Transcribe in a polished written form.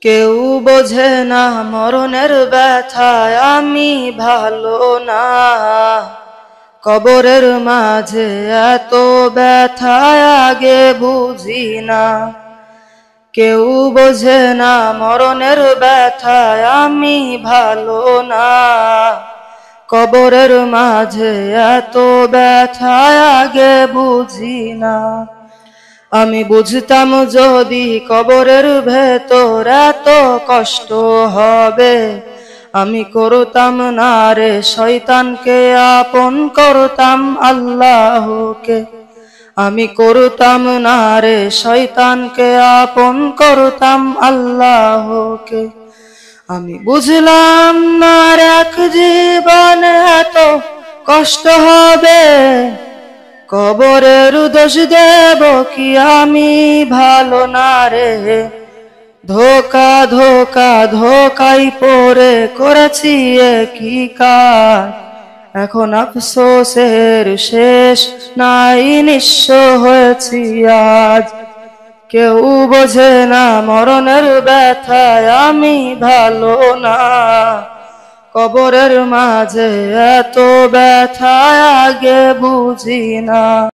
কেউ বোঝে না মরণের ব্যথায় আমি ভালো না, কবরের মাঝে এত ব্যথায় আগে বুঝি না। কেউ বোঝে না মরণের ব্যথায় আমি ভালো না, কবরের মাঝে এত ব্যথায় আগে বুঝি না। আমি বুঝতাম যদি কবরের ভেতর এত কষ্ট হবে, আমি করতাম না রে শয়তানকে, আপন করতাম আল্লাহকে। আমি করতাম না রে শয়তানকে, আপন করতাম আল্লাহকে। আমি বুঝলাম না এক জীবনে এত কষ্ট হবে, কবরের দোষ দেব কি আমি ভালো না রে। ধোকা ধোকা ধোকাই পড়ে করেছি কি কাজ, এখন আফসোসের শেষ নাই, নিঃস্ব হয়েছি আজ। কেউ বোঝে না মরণের ব্যথায় আমি ভালো না, কবরের মাঝে এত ব্যথায় আগে বুঝি না।